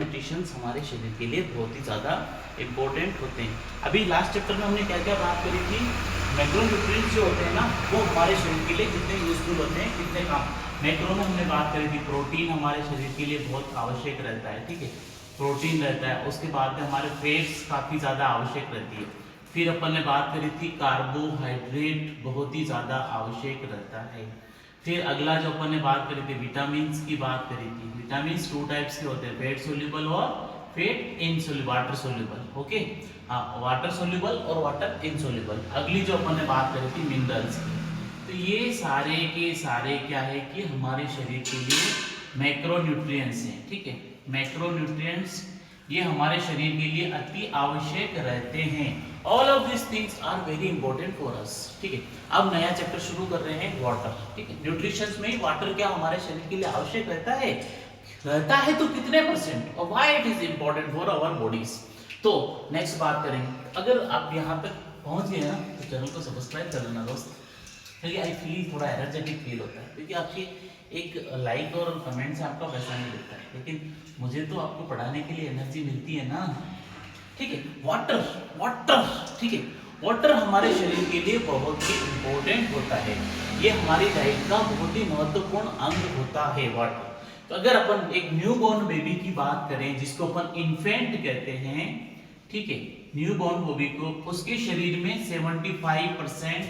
Nutritions हमारे शरीर के लिए बहुत ही ज़्यादा इंपॉर्टेंट होते हैं। अभी लास्ट चैप्टर में हमने क्या क्या बात करी थी, मैक्रो न्यूट्रिएंट्स जो होते हैं ना वो हमारे शरीर के लिए कितने यूजफुल होते हैं, कितने काम। मैक्रो में हमने बात करी थी प्रोटीन हमारे शरीर के लिए बहुत आवश्यक रहता है, ठीक है, प्रोटीन रहता है। उसके बाद में हमारे फैट्स काफ़ी ज़्यादा आवश्यक रहती है। फिर अपन ने बात करी थी कार्बोहाइड्रेट बहुत ही ज़्यादा आवश्यक रहता है। फिर अगला जो अपन ने बात करी थी विटामिन की बात करी थी। विटामिन 2 टाइप्स के होते हैं, फैट सोल्यूबल और fat insoluble, water soluble, okay, हाँ, वाटर सोल्यूबल और वाटर इनसोल्यूबल। अगली जो अपन ने बात करी थी मिनरल्स की। तो ये सारे के सारे क्या है कि हमारे शरीर के लिए मैक्रोन्यूट्रिएंट्स हैं, ठीक है। मैक्रोन्यूट्रिएंट्स ये हमारे शरीर के लिए अति आवश्यक रहते हैं। All of this things are very important for us, ठीक है। अब नया चैप्टर शुरू कर रहे हैं वाटर, ठीक है। न्यूट्रिशंस में वाटर क्या हमारे शरीर के लिए आवश्यक रहता है, रहता है तो कितने परसेंट, और why it is important for our bodies. तो नेक्स्ट बात करेंगे। अगर आप यहाँ तक पहुंच गए ना तो चैनल को सब्सक्राइब कर लेना दोस्त, क्योंकि आई फील थोड़ा एनर्जेटिक फील होता है, क्योंकि आपकी एक लाइक और कमेंट से आपका पैसा नहीं मिलता है, लेकिन मुझे तो आपको पढ़ाने के लिए एनर्जी मिलती है ना, ठीक है। वाटर, वाटर, ठीक है, वाटर हमारे शरीर के लिए बहुत ही इंपॉर्टेंट होता है। ये हमारी डाइट का बहुत ही महत्वपूर्ण अंग होता है वाटर। तो अगर अपन एक न्यू बॉर्न बेबी की बात करें जिसको अपन इन्फेंट कहते हैं, ठीक है, न्यू बॉर्न बेबी को, उसके शरीर में 75%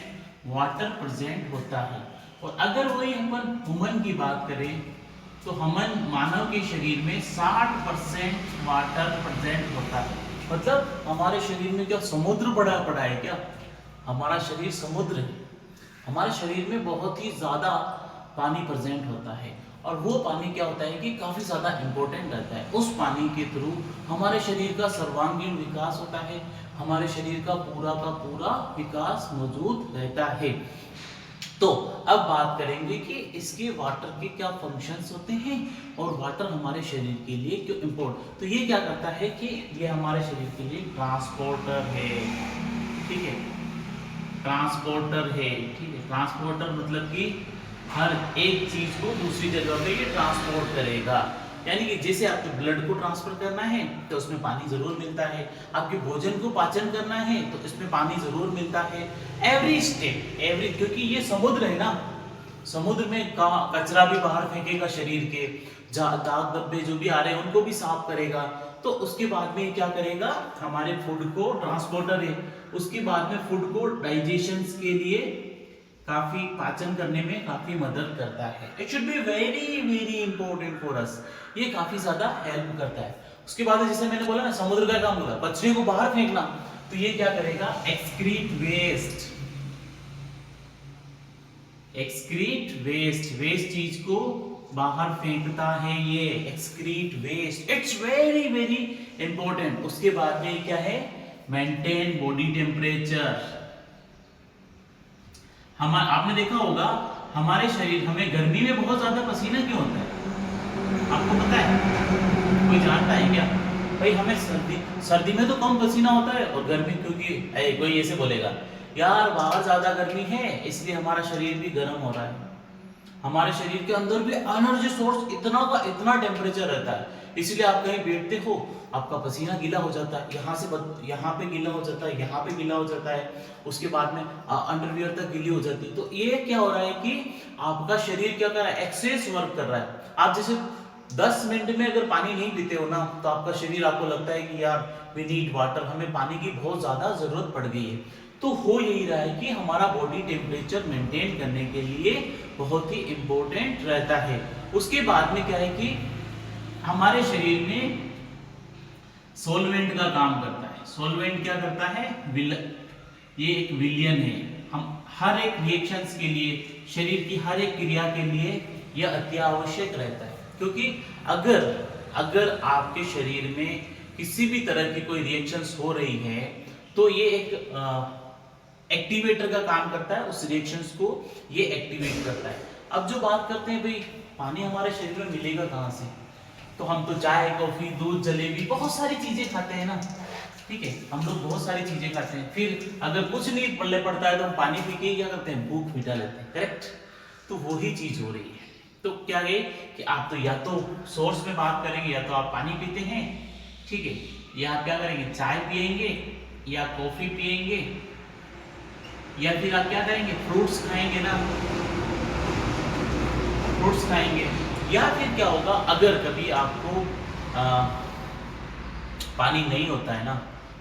वाटर प्रेजेंट होता है। और अगर वही अपन ह्यूमन की बात करें तो ह्यूमन मानव के शरीर में 60% वाटर प्रेजेंट होता है। मतलब हमारे शरीर में क्या समुद्र पड़ा है क्या, हमारा शरीर समुद्र है। हमारे शरीर में बहुत ही ज्यादा पानी प्रेजेंट होता है, और वो पानी क्या होता है कि काफी ज्यादा इंपॉर्टेंट रहता है। उस पानी के थ्रू हमारे शरीर का सर्वांगीण विकास होता है, हमारे शरीर का पूरा विकास मौजूद रहता है। तो अब बात करेंगे कि इसके वाटर के क्या फंक्शंस होते हैं और वाटर हमारे शरीर के लिए क्यों इम्पोर्टेंट। तो ये क्या करता है कि ये हमारे शरीर के लिए ट्रांसपोर्टर है, ठीक है, ट्रांसपोर्टर है, ठीक है। ट्रांसपोर्टर मतलब कि हर एक चीज को दूसरी जगह पे ये ट्रांसपोर्ट करेगा। यानी कि जैसे आपके ब्लड को ट्रांसफर करना है तो उसमें पानी जरूर मिलता है, आपके भोजन को पाचन करना है तो इसमें पानी जरूर मिलता है। एवरी स्टेप, एवरी, क्योंकि ये समुद्र है ना, समुद्र में कचरा भी बाहर फेंकेगा, शरीर के दाग धब्बे जो भी आ रहे हैं उनको भी साफ करेगा। तो उसके बाद में क्या करेगा, हमारे फूड को, ट्रांसपोर्टर है, उसके बाद में फूड को डाइजेशन के लिए काफी पाचन करने में काफी मदद करता है। It should be very very important for अस, ये काफी ज्यादा हेल्प करता है। उसके बाद जैसे मैंने बोला ना समुद्र का काम होता है कचरे को बाहर फेंकना, तो ये क्या करेगा, excrete waste, excrete waste, waste चीज को बाहर फेंकता है ये excrete waste. It's very very important. उसके बाद में क्या है, मेंटेन बॉडी टेम्परेचर। हम आपने देखा होगा हमारे शरीर, हमें गर्मी में बहुत ज्यादा पसीना क्यों होता है, आपको पता है, कोई जानता है क्या भाई? हमें सर्दी में तो कम पसीना होता है, और गर्मी, क्योंकि कोई ऐसे बोलेगा यार बाहर ज्यादा गर्मी है इसलिए हमारा शरीर भी गर्म हो रहा है। हमारे शरीर के अंदर भी एनर्जी सोर्स इतना का इतना टेम्परेचर रहता है, इसलिए आप कहीं बैठते हो आपका पसीना गीला हो जाता है, यहाँ पे गीला हो जाता है, यहाँ पे गीला हो जाता है, उसके बाद में अंडरवियर तक गीली हो जाती है। तो ये क्या हो रहा है कि आपका शरीर क्या कर रहा है, एक्सेस वर्क कर रहा है। आप जैसे 10 मिनट में अगर पानी नहीं पीते हो ना तो आपका शरीर, आपको लगता है कि यार वी नीड वाटर, हमें पानी की बहुत ज्यादा जरूरत पड़ गई है। तो हो यही रहा है कि हमारा बॉडी टेम्परेचर मेंटेन करने के लिए बहुत ही इंपॉर्टेंट रहता है। उसके बाद में क्या है कि हमारे शरीर में सोलवेंट का काम करता है। सोलवेंट क्या करता है, ये एक विलयन है। हम हर एक रिएक्शंस के लिए, शरीर की हर एक क्रिया के लिए यह अति आवश्यक रहता है, क्योंकि अगर आपके शरीर में किसी भी तरह की कोई रिएक्शंस हो रही है तो ये एक एक्टिवेटर का काम करता है, उस रिएक्शंस को ये एक्टिवेट करता है। अब जो बात करते हैं भाई पानी हमारे शरीर में मिलेगा कहाँ से, तो हम तो चाय, कॉफी, दूध, जलेबी, बहुत सारी चीजें खाते हैं ना, ठीक है, हम लोग बहुत सारी चीजें खाते हैं। फिर अगर कुछ नहीं पड़ता है तो हम पानी पी के क्या करते हैं, भूख मिटा लेते हैं, करेक्ट। तो वही चीज हो रही है, तो क्या गए कि आप तो या तो सोर्स में बात करेंगे या तो आप पानी पीते हैं, ठीक है, या आप क्या करेंगे चाय पिएंगे या कॉफी पिएंगे या फिर आप क्या करेंगे फ्रूट्स खाएंगे ना, फ्रूट्स खाएंगे। या फिर क्या होगा अगर कभी आपको पानी नहीं होता है ना,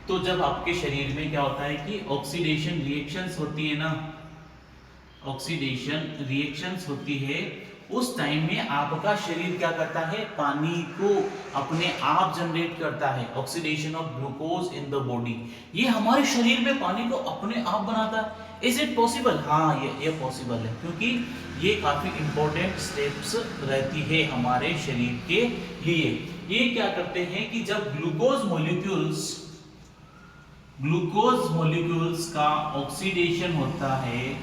तो जब आपके शरीर में क्या होता है कि ऑक्सीडेशन रिएक्शंस होती है ना, ऑक्सीडेशन रिएक्शंस होती है, उस टाइम में आपका शरीर क्या करता है पानी को अपने आप जनरेट करता है, oxidation of glucose in the body. ये हमारे शरीर में पानी को अपने आप बनाता है। Is it possible? हाँ ये पॉसिबल है, क्योंकि ये काफी इंपॉर्टेंट स्टेप्स रहती है हमारे शरीर के लिए। ये क्या करते हैं कि जब ग्लूकोज मॉलिक्यूल्स का ऑक्सीडेशन होता है,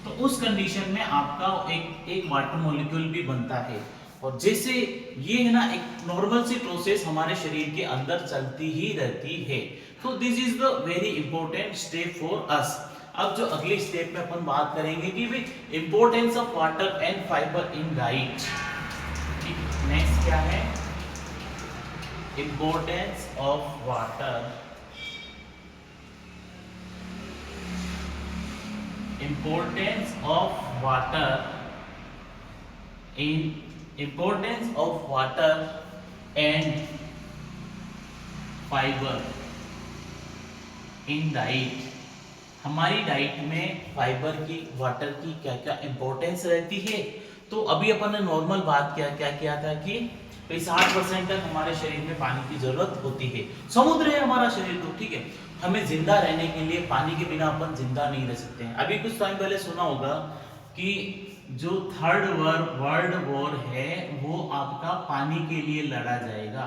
तो उस कंडीशन में आपका एक वाटर मॉलिक्यूल भी बनता है। और जैसे ये है ना एक नॉर्मल सी प्रोसेस हमारे शरीर के अंदर चलती ही रहती है। तो this is the very important step for us. अब जो अगले स्टेप में अपन बात करेंगे कि भाई importance of water and fibre in diet. Next क्या है? Importance of water, importance of water and fiber in diet। हमारी डाइट में फाइबर की, वाटर की क्या क्या इंपॉर्टेंस रहती है। तो अभी अपन ने नॉर्मल बात क्या किया था कि 60% तक हमारे शरीर में पानी की जरूरत होती है। समुद्र है हमारा शरीर, तो ठीक है, हमें जिंदा रहने के लिए पानी के बिना अपन जिंदा नहीं रह सकते हैं। अभी कुछ टाइम पहले सुना होगा कि जो थर्ड वर्ल्ड वॉर है वो आपका पानी के लिए लड़ा जाएगा।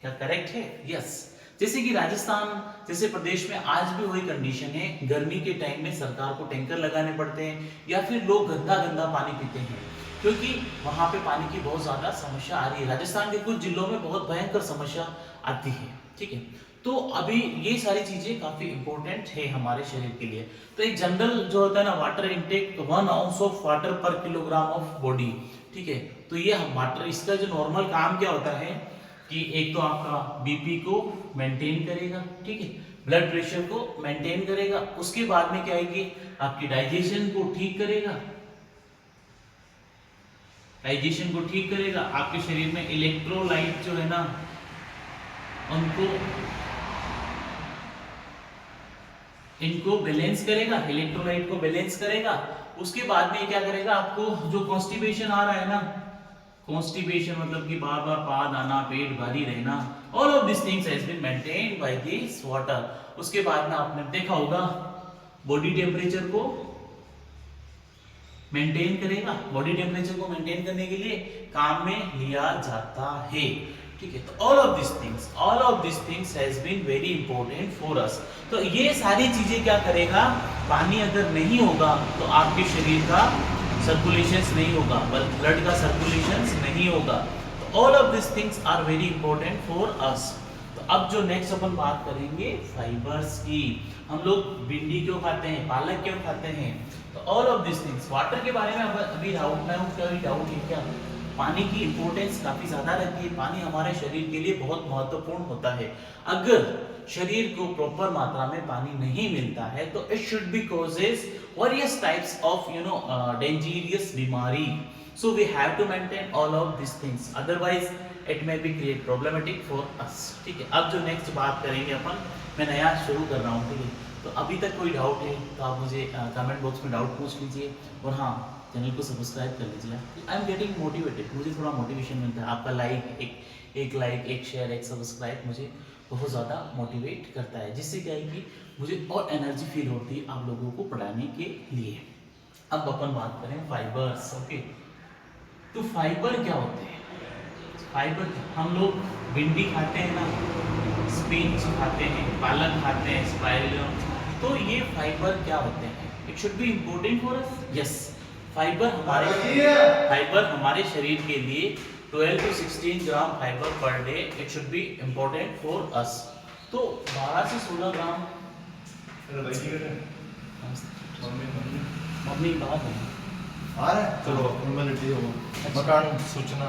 क्या करेक्ट है? यस। जैसे कि राजस्थान जैसे प्रदेश में आज भी वही कंडीशन है, गर्मी के टाइम में सरकार को टैंकर लगाने पड़ते हैं या फिर लोग गंदा पानी पीते हैं, क्योंकि वहां पे पानी की बहुत ज्यादा समस्या आ रही है। राजस्थान के कुछ जिलों में बहुत भयंकर समस्या आती है, ठीक है। तो अभी ये सारी चीजें काफी इंपॉर्टेंट है हमारे शरीर के लिए। तो एक जनरल जो होता है ना water intake 1 ounce of water पर किलोग्राम ऑफ बॉडी, ठीक है। तो ये वाटर, इसका जो नॉर्मल काम क्या होता है कि एक तो आपका बीपी को मेंटेन करेगा, ठीक है, ब्लड प्रेशर को मेंटेन करेगा, उसके बाद में क्या है कि आपकी डाइजेशन को ठीक करेगा, आपके शरीर में इलेक्ट्रोलाइट जो है ना इनको बैलेंस करेगा, इलेक्ट्रोलाइट को बैलेंस करेगा। उसके बाद में क्या करेगा, आपको जो कॉन्स्टिपेशन आ रहा है ना, कॉन्स्टिपेशन मतलब कि बार बार पाद आना, पेट भारी रहना, all of this things has been maintained by this water. उसके बाद में आपने देखा होगा बॉडी टेम्परेचर को मेंटेन करेगा, बॉडी टेम्परेचर को मेंटेन करने के लिए काम में लिया जाता है, ठीक है। तो all of this things has been very important for us. तो ये सारी चीजें क्या करेगा, पानी अगर नहीं होगा तो आपके शरीर का सर्कुलेशन नहीं होगा, ब्लड का सर्कुलेशन नहीं होगा। तो all of this things are very important for us. तो अब जो नेक्स्ट अपन बात करेंगे फाइबर्स की। हम लोग भिंडी क्यों खाते हैं, पालक क्यों खाते हैं, तो all of this things. Water के बारे में अभी डाउट है क्या? पानी की इंपॉर्टेंस काफी ज्यादा रहती है। पानी हमारे शरीर के लिए बहुत महत्वपूर्ण होता है। अगर शरीर को प्रॉपर मात्रा में पानी नहीं मिलता है तो it should be causes various types of dangerous बीमारी। So we have to maintain all of this things, otherwise it may be create problematic for us, ठीक है। अब जो नेक्स्ट बात करेंगे अपन, मैं नया शुरू कर रहा हूँ, ठीक है। तो अभी तक कोई डाउट है तो आप मुझे कमेंट बॉक्स में डाउट पूछ लीजिए, और हाँ चैनल को सब्सक्राइब कर लीजिए। आई एम गेटिंग मोटिवेटेड, मुझे थोड़ा मोटिवेशन मिलता है। आपका लाइक, एक शेयर, एक सब्सक्राइब मुझे बहुत ज़्यादा मोटिवेट करता है, जिससे क्या है कि मुझे और एनर्जी फील होती है आप लोगों को पढ़ाने के लिए। अब अपन बात करें फाइबर्स, ओके। तो फाइबर क्या होते हैं? फाइबर हम लोग भिंडी खाते हैं ना, स्पिनच खाते हैं, पालक खाते हैं, स्पाइरल, तो ये फाइबर क्या होते हैं? It should be important for us. Yes, fibre हमारे शरीर के लिए 12 to 16 gram fibre per day, it should be important for us. तो 12 से 16 ग्राम मम्मी बाहर है। आ रहा है, चलो ह्यूमैनिटी हो, मकान सूचना।